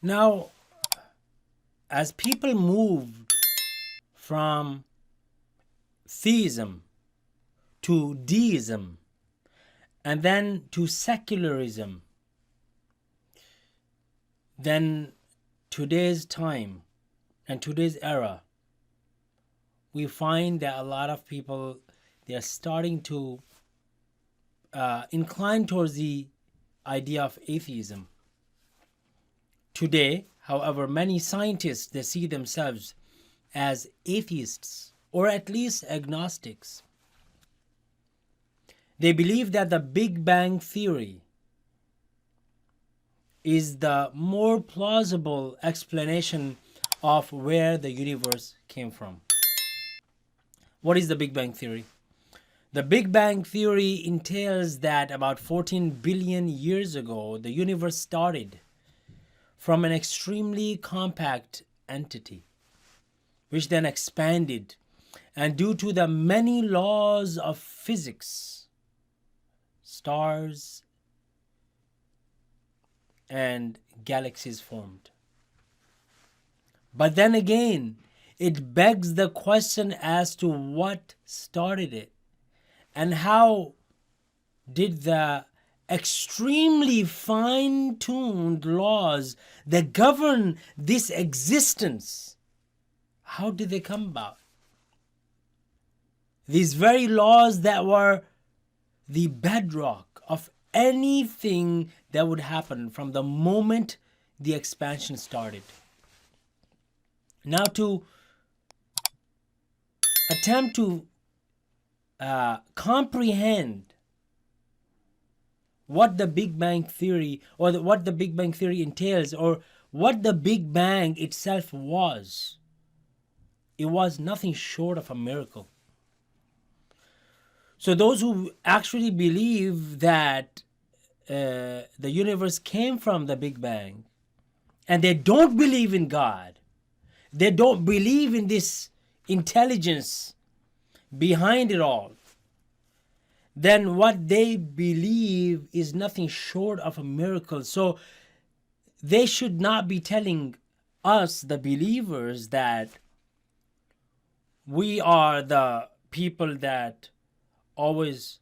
Now, as people moved from theism to deism and then to secularism, then today's time and today's era, we find that a lot of people, they're starting to incline towards the idea of atheism. Today, however, many scientists, they see themselves as atheists or at least agnostics. They believe that the Big Bang Theory is the more plausible explanation of where the universe came from. What is the Big Bang Theory? The Big Bang Theory entails that about 14 billion years ago, the universe started from an extremely compact entity, which then expanded. And due to the many laws of physics, stars and galaxies formed. But then again, it begs the question as to what started it and how did the extremely fine-tuned laws that govern this existence, how did they come about? These very laws that were the bedrock of anything that would happen from the moment the expansion started. Now, to attempt to comprehend what the Big Bang Theory or what the Big Bang Theory entails, or what the Big Bang itself was, it was nothing short of a miracle. So those who actually believe that the universe came from the Big Bang, and they don't believe in God, they don't believe in this intelligence behind it all, then what they believe is nothing short of a miracle. So they should not be telling us, the believers, that we are the people that always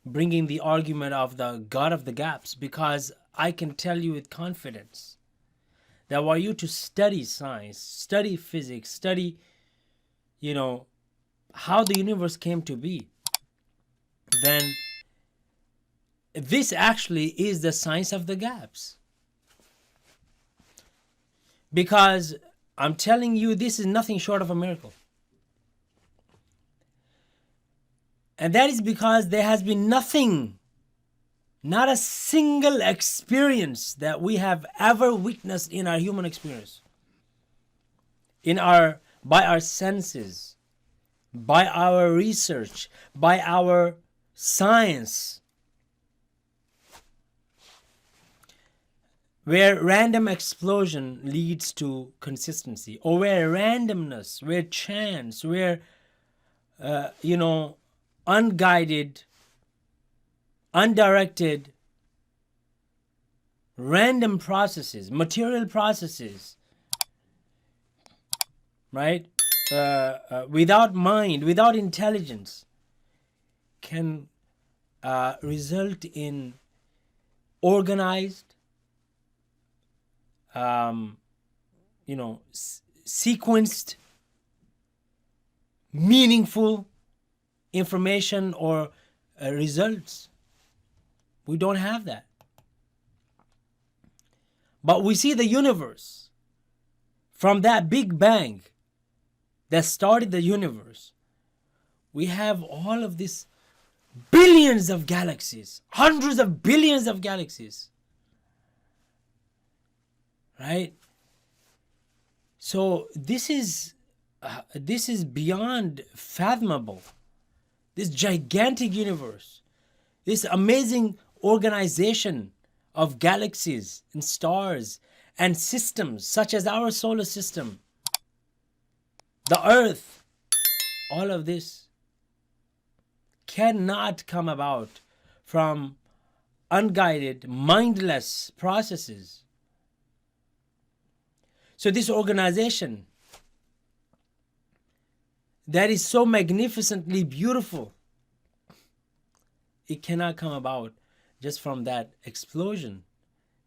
bringing the argument of the God of the gaps, because I can tell you with confidence that were you to study science, study physics, study, how the universe came to be, then this actually is the science of the gaps. Because I'm telling you, this is nothing short of a miracle. And that is because there has been nothing, not a single experience that we have ever witnessed in our human experience, by our senses, by our research, by our science, where random explosion leads to consistency, or where randomness, where chance, where unguided, undirected, random processes, material processes, right? Without mind, without intelligence, can result in organized, sequenced, meaningful information or results. We don't have that. But we see the universe from that Big Bang that started the universe. We have all of these billions of galaxies, hundreds of billions of galaxies, right? So this is beyond fathomable. This gigantic universe, this amazing organization of galaxies and stars and systems such as our solar system, the Earth, all of this cannot come about from unguided, mindless processes. So this organization that is so magnificently beautiful, it cannot come about just from that explosion.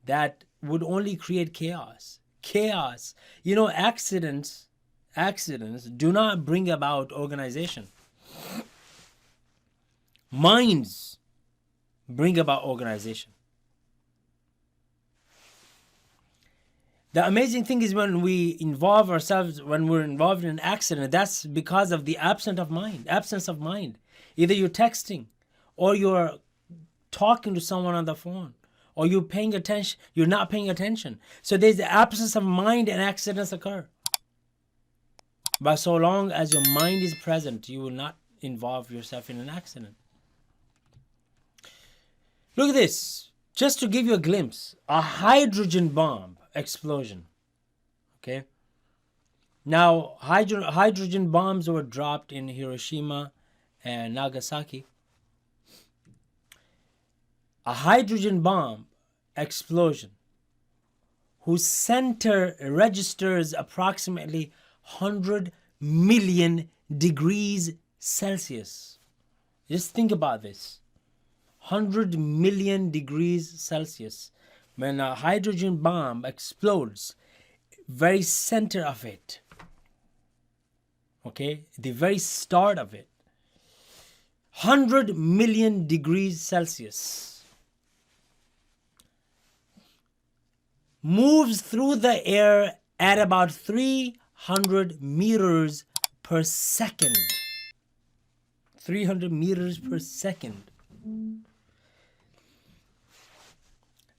That would only create chaos. Chaos. You know, accidents do not bring about organization. Minds bring about organization. The amazing thing is when we involve ourselves, when we're involved in an accident, that's because of the absence of mind. Either you're texting or you're talking to someone on the phone, or you're paying attention, you're not paying attention. So there's the absence of mind and accidents occur. But so long as your mind is present, you will not involve yourself in an accident. Look at this. Just to give you a glimpse, a hydrogen bomb explosion. Okay. Now, hydrogen bombs were dropped in Hiroshima and Nagasaki. A hydrogen bomb explosion whose center registers approximately 100 million degrees Celsius. Just think about this. 100 million degrees Celsius. When a hydrogen bomb explodes, very center of it, okay, the very start of it, 100 million degrees Celsius, moves through the air at about 300 meters per second. 300 meters per second.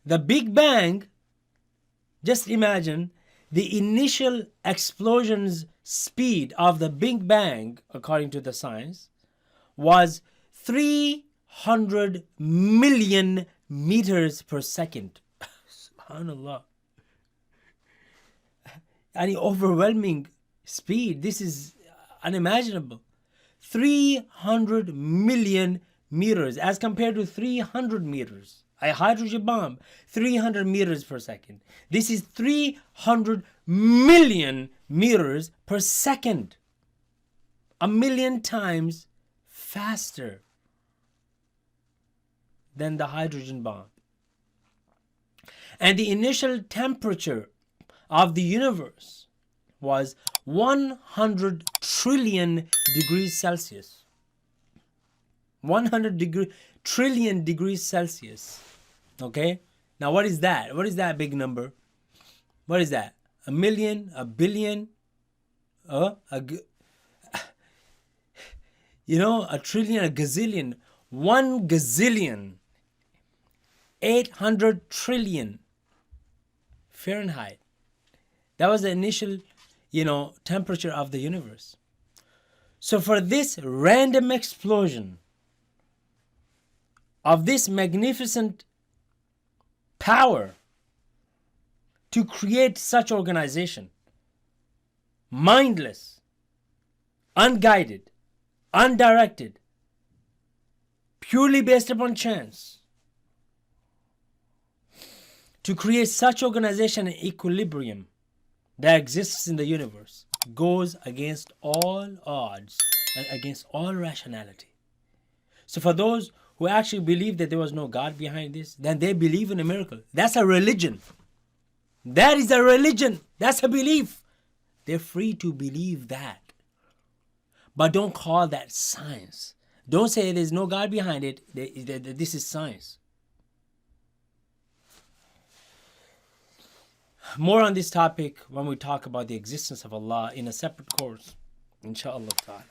The Big Bang, just imagine the initial explosion's speed of the Big Bang, according to the science, was 300 million meters per second. SubhanAllah. An overwhelming speed. This is unimaginable. 300 million meters as compared to 300 meters. A hydrogen bomb, 300 meters per second. This is 300 million meters per second. 1,000,000 times faster than the hydrogen bomb. And the initial temperature of the universe was 100 trillion degrees Celsius. 100 trillion degrees Celsius. Okay? Now what is that? What is that big number? What is that? A million? A billion? A trillion, a gazillion. 1 gazillion. 800 trillion Fahrenheit. That was the initial, temperature of the universe. So for this random explosion of this magnificent power to create such organization, mindless, unguided, undirected, purely based upon chance, to create such organization and equilibrium that exists in the universe goes against all odds and against all rationality. So for those who actually believe that there was no God behind this, then they believe in a miracle. That's a religion. That is a religion. That's a belief. They're free to believe that. But don't call that science. Don't say there's no God behind it. This is science. More on this topic when we talk about the existence of Allah in a separate course, inshallah ta'ala.